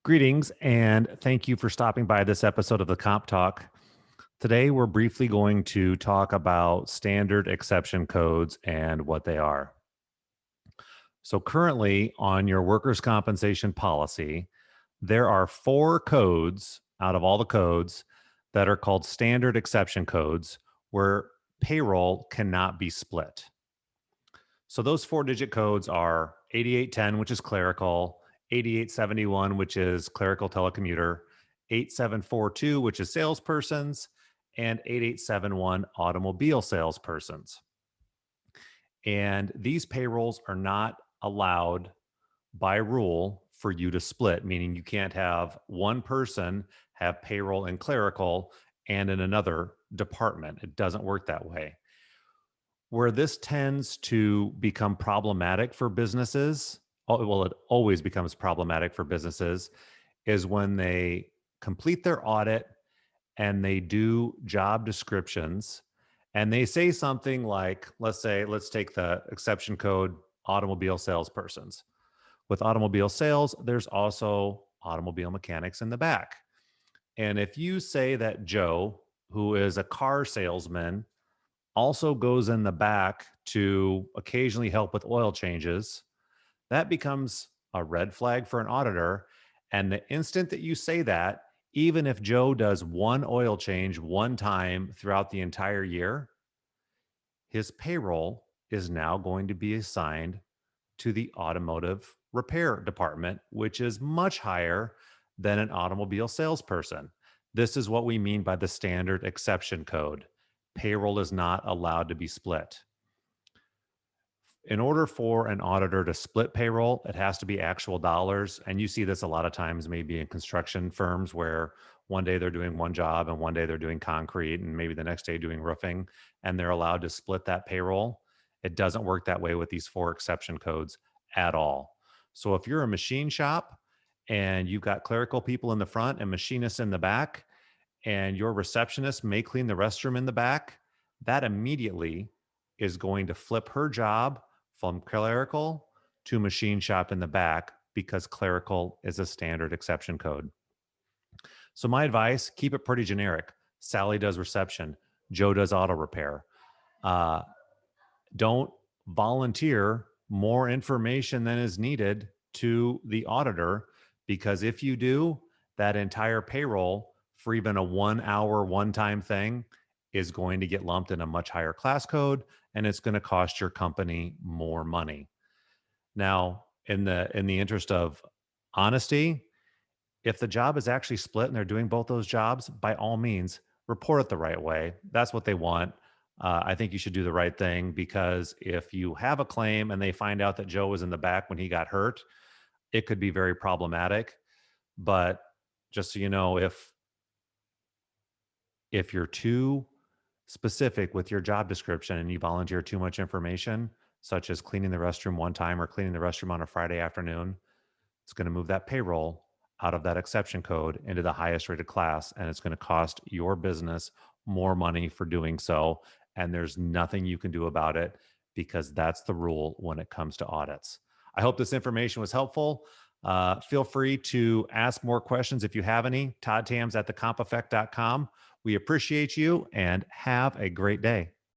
Greetings, and thank you for stopping by this episode of the Comp Talk. Today, we're briefly going to talk about standard exception codes and what they are. So, currently on your workers' compensation policy, there are four codes out of all the codes that are called standard exception codes where payroll cannot be split. So those four-digit codes are 8810, which is clerical, 8871, which is clerical telecommuter, 8742, which is salespersons, and 8871 automobile salespersons. And these payrolls are not allowed by rule for you to split, meaning you can't have one person have payroll in clerical and in another department. It doesn't work that way. Where this tends to become problematic for businesses, well, it always becomes problematic for businesses, is when they complete their audit and they do job descriptions and they say something like, let's take the exception code automobile salespersons. With automobile sales, there's also automobile mechanics in the back. And if you say that Joe, who is a car salesman, also goes in the back to occasionally help with oil changes, that becomes a red flag for an auditor. And the instant that you say that, even if Joe does one oil change one time throughout the entire year, his payroll is now going to be assigned to the automotive repair department, which is much higher than an automobile salesperson. This is what we mean by the standard exception code. Payroll is not allowed to be split. In order for an auditor to split payroll, it has to be actual dollars. And you see this a lot of times, maybe in construction firms where one day they're doing one job and one day they're doing concrete and maybe the next day doing roofing, and they're allowed to split that payroll. It doesn't work that way with these four exception codes at all. So if you're a machine shop and you've got clerical people in the front and machinists in the back, and your receptionist may clean the restroom in the back, that immediately is going to flip her job from clerical to machine shop in the back because clerical is a standard exception code. So my advice, keep it pretty generic. Sally does reception. Joe does auto repair. Uh, don't volunteer more information than is needed to the auditor, because if you do, that entire payroll for even a 1 hour, one time thing is going to get lumped in a much higher class code, and it's going to cost your company more money. Now, in the interest of honesty, if the job is actually split and they're doing both those jobs, by all means, report it the right way. That's what they want. I think you should do the right thing, because if you have a claim and they find out that Joe was in the back when he got hurt, it could be very problematic. But just so you know, if you're too specific with your job description and you volunteer too much information, such as cleaning the restroom one time or cleaning the restroom on a Friday afternoon, it's going to move that payroll out of that exception code into the highest rated class, and it's going to cost your business more money for doing so. And there's nothing you can do about it, because that's the rule when it comes to audits. I hope this information was helpful. Feel free to ask more questions if you have any. Todd Thams at thecompeffect.com. We appreciate you and have a great day.